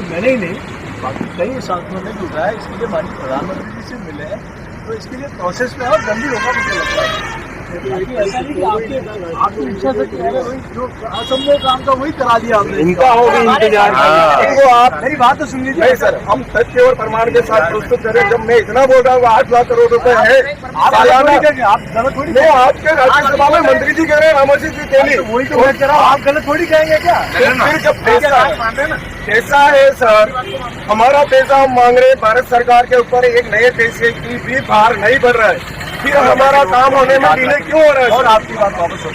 मैंने ही नहीं, बाकी कई सांसदों ने जुटा है, इसके लिए माननीय प्रधानमंत्री जी से मिले हैं, तो इसके लिए प्रोसेस में और जल्दी होगा मुझे लगता है। लेकिन ऐसा नहीं कि आपकी इच्छा से कह रहे वही जो असंभव काम का वही करा दिया आपने। इनका हो भी इंतजार देखो आप मेरी बात तो सुन लीजिए। नहीं सर, हम तथ्य और प्रमाण के साथ प्रस्तुत करें। जब मैं इतना बोल रहा हूँ 8 लाख करोड़ रुपए है सालाना, आप गलत थोड़ी वो आपके राज्यसभा में मंत्री जी कह रहे हैं, रामोजी जी के लिए, वही तो मैं कह रहा हूँ, आप गलत थोड़ी कहेंगे क्या? फिर जब पैसा है सर, हमारा पैसा हम मांग रहे हैं भारत सरकार के ऊपर, एक नए पैसे की भी भार नहीं बढ़ रहा है, फिर हमारा काम होने में डिले क्यों हो रहा है? और आपकी बात वापस हो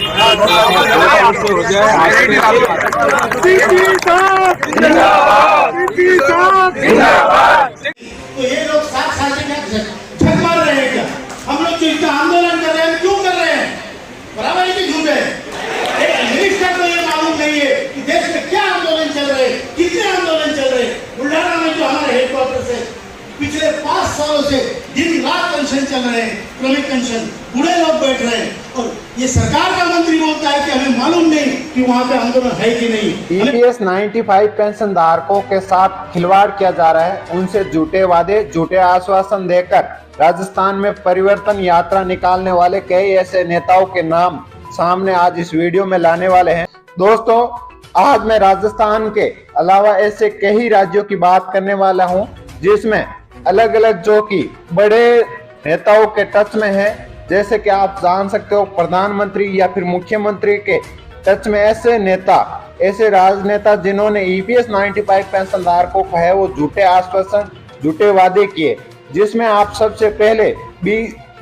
तो ये लोग 7 साल से क्या झक मार रहे हैं? क्या हम लोग जो इसका आंदोलन कर रहे हैं, क्यों कर रहे हैं? बराबर है कि झूठ है? मिनिस्टर को ये मालूम नहीं है कि देश में क्या आंदोलन चल रहे हैं, कितने आंदोलन चल रहे हैं। बुल्ढाना में जो हमारे हेडक्वार्टर से पिछले 5 सालों से दिन रात पेंशन चल रहे हैं, क्रमिक पेंशन, बूढ़े लोग बैठ रहे हैं, और ये सरकार का मंत्री बोलता है कि हमें मालूम नहीं कि वहाँ पे आंदोलन है कि नहीं। ईपीएस 95 पेंशन धारकों के साथ खिलवाड़ किया जा रहा है, उनसे झूठे वादे, झूठे आश्वासन देकर राजस्थान में परिवर्तन यात्रा निकालने वाले कई ऐसे नेताओं के नाम सामने आज इस वीडियो में लाने वाले हैं। दोस्तों, आज मैं राजस्थान के अलावा ऐसे कई राज्यों की बात करने वाला हूँ जिसमें अलग अलग जो कि बड़े नेताओं के टच में है, जैसे कि आप जान सकते हो प्रधानमंत्री या फिर मुख्यमंत्री के टच में ऐसे नेता, ऐसे राजनेता जिन्होंने ईपीएस 95 पेंशन धारकों को है वो झूठे आश्वासन, झूठे वादे किए, जिसमें आप सबसे पहले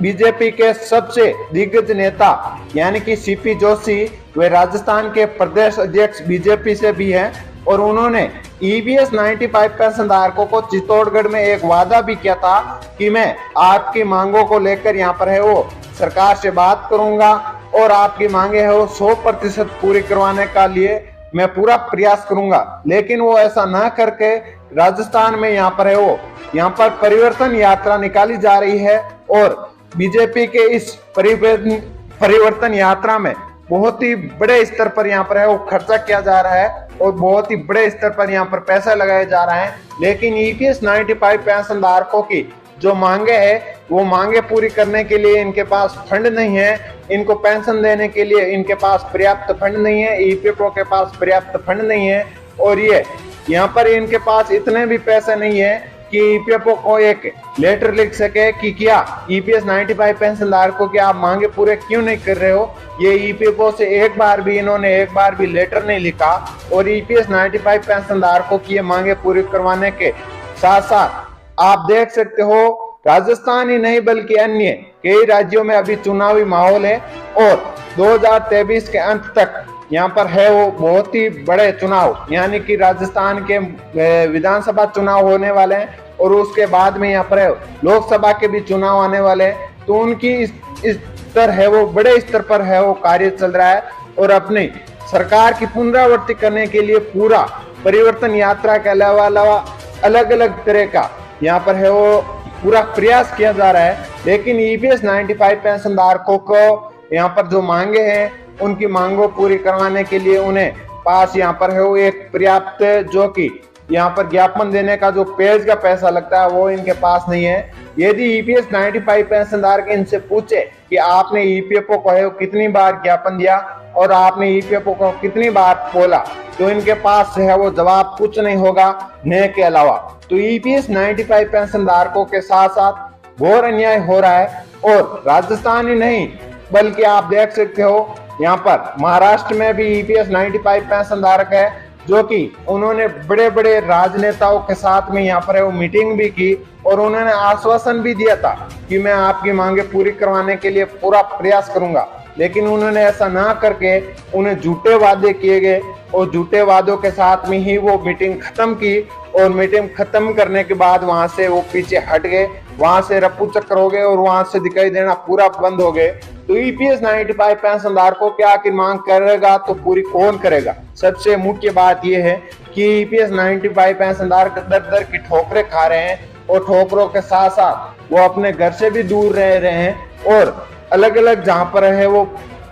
बीजेपी के सबसे दिग्गज नेता यानी कि सीपी जोशी, वे राजस्थान के प्रदेश अध्यक्ष बीजेपी से भी हैं, और उन्होंने ईपीएस 95 पेंशन धारकों को चित्तौड़गढ़ में एक वादा भी किया था कि मैं आपकी मांगों को लेकर यहाँ पर है वो सरकार से बात करूंगा और आपकी मांगे है वो 100% पूरी करवाने का लिए मैं पूरा प्रयास करूंगा। लेकिन वो ऐसा ना करके राजस्थान में यहाँ पर है वो यहाँ पर परिवर्तन यात्रा निकाली जा रही है, और बीजेपी के इस परिवर्तन यात्रा में बहुत ही बड़े स्तर पर यहाँ पर है वो खर्चा किया जा रहा है और बहुत ही बड़े स्तर पर यहाँ पर पैसा लगाया जा रहा है। लेकिन ईपीएस 95 पेंशन धारकों की जो मांगे है वो मांगे पूरी करने के लिए इनके पास फंड नहीं है, इनको पेंशन देने के लिए इनके पास पर्याप्त फंड नहीं है, ईपीएफओ के पास पर्याप्त फंड नहीं है, और ये यहाँ पर इनके पास इतने भी पैसे नहीं है कि ईपीएफओ को एक लेटर लिख सके कि क्या ईपीएस 95 पेंशन धारकों की आप मांगे पूरे क्यों नहीं कर रहे हो। ये ईपीएफओ से एक बार भी लेटर नहीं लिखा, और ईपीएस 95 पेंशन धारकों की ये मांगे पूरी करवाने के साथ साथ आप देख सकते हो राजस्थान ही नहीं बल्कि अन्य कई राज्यों में अभी चुनावी माहौल है, और 2023 के अंत तक यहाँ पर है वो बहुत ही बड़े चुनाव यानी कि राजस्थान के विधानसभा चुनाव होने वाले हैं, और उसके बाद में यहाँ पर लोकसभा के भी चुनाव आने वाले हैं। तो उनकी इस स्तर है वो बड़े स्तर पर है वो कार्य चल रहा है, और अपनी सरकार की पुनरावृत्ति करने के लिए पूरा परिवर्तन यात्रा के अलावा अलग अलग तरह का यहाँ पर है वो पूरा प्रयास किया जा रहा है। लेकिन ईपीएस 95 पेंशन धारकों को यहाँ पर जो मांगे हैं उनकी मांगों पूरी करवाने के लिए उन्हें पास यहाँ पर है वो एक पर्याप्त जो कि यहाँ पर ज्ञापन देने का जो पेज का पैसा लगता है वो इनके पास नहीं है। यदि ईपीएस 95 पेंशन धारक इनसे पूछे कि आपने ईपीएफओ को है कितनी बार ज्ञापन दिया और आपने ईपीएफओ को कितनी बार बोला, तो इनके पास है वो जवाब कुछ नहीं होगा न के अलावा। तो ईपीएस 95 पेंशन धारकों के साथ साथ घोर अन्याय हो रहा है, और राजस्थान ही नहीं बल्कि आप देख सकते हो यहाँ पर महाराष्ट्र में भी ईपीएस 95 पेंशन धारक है, जो कि उन्होंने बड़े बड़े राजनेताओं के साथ में यहाँ पर है वो मीटिंग भी की, और उन्होंने आश्वासन भी दिया था कि मैं आपकी मांगे पूरी करवाने के लिए पूरा प्रयास करूंगा। लेकिन उन्होंने ऐसा ना करके उन्हें झूठे वादे किए गए, और झूठे वादों के साथ में ही वो मीटिंग खत्म की, और मीटिंग खत्म करने के बाद वहां से वो पीछे हट गए, वहां से रफू चक्कर हो गए और वहां से दिखाई देना पूरा बंद हो गए। तो ईपीएस 95 पेंशन धारकों की आखिर मांग करेगा तो पूरी कौन करेगा। सबसे मुख्य बात यह है कि ईपीएस 95 पेंशन धारक दर दर की ठोकरें खा रहे हैं, और ठोकरों के साथ साथ वो अपने घर से भी दूर रह रहे हैं, और अलग अलग जहां पर है वो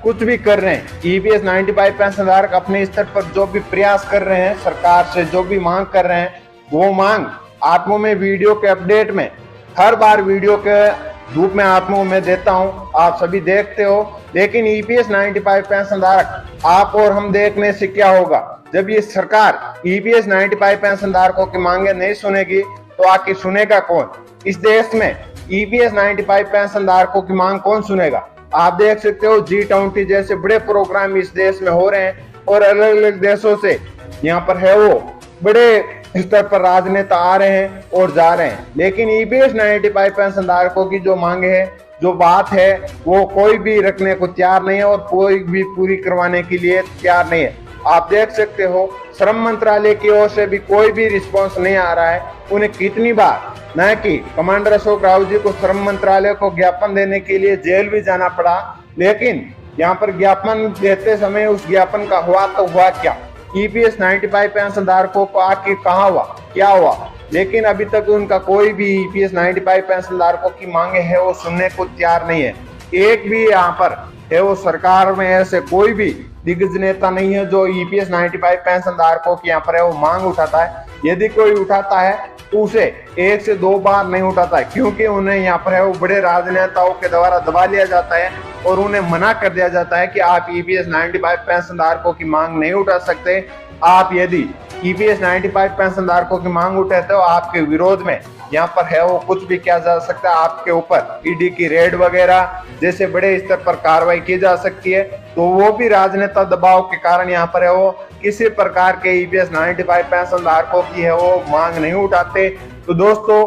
कुछ भी कर रहे हैं। ईपीएस 95 पेंशन धारक अपने स्तर पर जो भी प्रयास कर रहे हैं, सरकार से जो भी मांग कर रहे हैं, वो मांग आपको मैं वीडियो के अपडेट में हर बार वीडियो के रूप में आपको मैं देता हूं, आप सभी देखते हो। लेकिन ईपीएस 95 पेंशन धारक आप और हम देखने से क्या होगा, जब ये सरकार ईपीएस 95 पेंशन धारकों की मांगे नहीं सुनेगी तो आखिर सुनेगा कौन? इस देश में ईपीएस 95 पेंशन धारकों की मांग कौन सुनेगा? आप देख सकते हो G20 जैसे बड़े प्रोग्राम इस देश में हो रहे हैं और अलग अलग देशों से यहाँ पर है वो बड़े स्तर पर राजनेता आ रहे हैं और जा रहे हैं। लेकिन ईपीएस 95 पेंशन धारकों की जो मांगे है, जो बात है, वो कोई भी रखने को तैयार नहीं है और कोई भी पूरी करवाने के लिए तैयार नहीं है। आप देख सकते हो श्रम मंत्रालय की ओर से भी कोई भी रिस्पॉन्स नहीं आ रहा है। उन्हें कितनी बार न कि कमांडर अशोक राव जी को श्रम मंत्रालय को ज्ञापन देने के लिए जेल भी जाना पड़ा, लेकिन यहाँ पर ज्ञापन देते समय उस ज्ञापन का हुआ तो हुआ क्या? ईपीएस 95 पेंशन धारकों को आखिर कहाँ हुआ, क्या हुआ? लेकिन अभी तक उनका कोई भी ईपीएस 95 पेंशन धारकों की मांगे है वो सुनने को तैयार नहीं है। एक भी यहाँ पर है वो सरकार में ऐसे कोई भी दिग्गज नेता नहीं है जो ईपीएस 95 पेंशन धारकों की यहाँ पर है वो मांग उठाता है। यदि कोई उठाता है तो उसे 1 से 2 बार नहीं उठाता है, क्योंकि उन्हें यहाँ पर है वो बड़े राजनेताओं के द्वारा दबा लिया जाता है और उन्हें मना कर दिया जाता है कि आप ईपीएस 95 पेंशन धारकों की मांग नहीं उठा सकते। आप यदि ईपीएस 95 पेंशन धारकों की मांग उठाते हो, आपके विरोध में यहाँ पर है वो कुछ भी किया जा सकता है। आपके ऊपर ईडी की रेड वगैरह जैसे बड़े स्तर पर कार्रवाई की जा सकती है। तो वो भी राजनेता दबाव के कारण यहाँ पर है वो किसी प्रकार के ईपीएस 95 पेंशन धारकों की है वो मांग नहीं उठाते। तो दोस्तों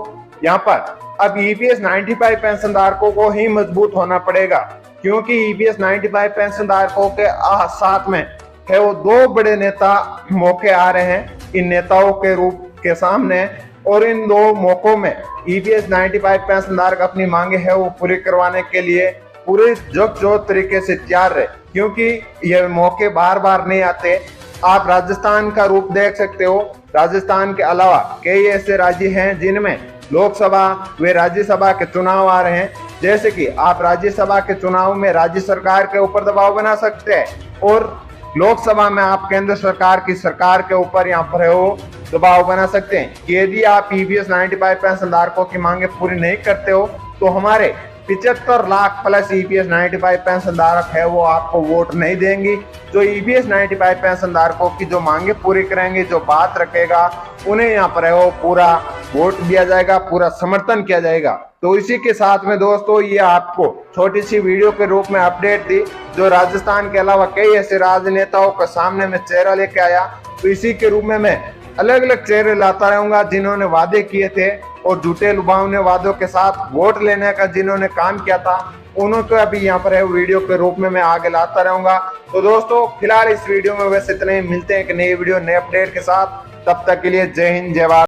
यहाँ पर अब ईपीएस 95 पेंशन धारकों को ही मजबूत होना पड़ेगा, क्योंकि ईपीएस 95 पेंशन धारकों के साथ में है वो 2 बड़े नेता मौके आ रहे हैं इन नेताओं के रूप के सामने, और इन 2 मौकों में ईपीएस 95 पेंशन धारक अपनी मांगे है वो पूरी करवाने के लिए पूरे जगजोत तरीके से तैयार रहे, क्योंकि ये मौके बार बार नहीं आते। आप राजस्थान का रूप देख सकते हो। राजस्थान के अलावा कई ऐसे राज्य हैं जिनमें लोकसभा व राज्यसभा के चुनाव आ रहे हैं। जैसे कि आप राज्यसभा के चुनाव में राज्य सरकार के ऊपर दबाव बना सकते हैं और लोकसभा में आप केंद्र सरकार की सरकार के ऊपर यहाँ पर है वो दबाव बना सकते हैं कि यदि आप ईपीएस 95 पेंशन धारकों की मांगे पूरी नहीं करते हो तो हमारे 75 लाख प्लस ईपीएस 95 पेंशन धारक है वो आपको वोट नहीं देंगी। जो ईपीएस 95 पेंशन धारकों की जो मांगे पूरी करेंगे, जो बात रखेगा, उन्हें यहाँ पर है वो पूरा वोट दिया जाएगा, पूरा समर्थन किया जाएगा। तो इसी के साथ में दोस्तों ये आपको छोटी सी वीडियो के रूप में अपडेट दी, जो राजस्थान के अलावा कई ऐसे राजनेताओं के सामने में चेहरा लेके आया। तो इसी के रूप में मैं अलग अलग चेहरे लाता रहूंगा जिन्होंने वादे किए थे और झूठे लुभावने वादों के साथ वोट लेने का जिन्होंने काम किया था, उनको अभी यहाँ पर है वीडियो के रूप में मैं आगे लाता रहूंगा। तो दोस्तों फिलहाल इस वीडियो में बस इतने ही, मिलते हैं एक नई वीडियो नए अपडेट के साथ। तब तक के लिए जय हिंद जय भारत।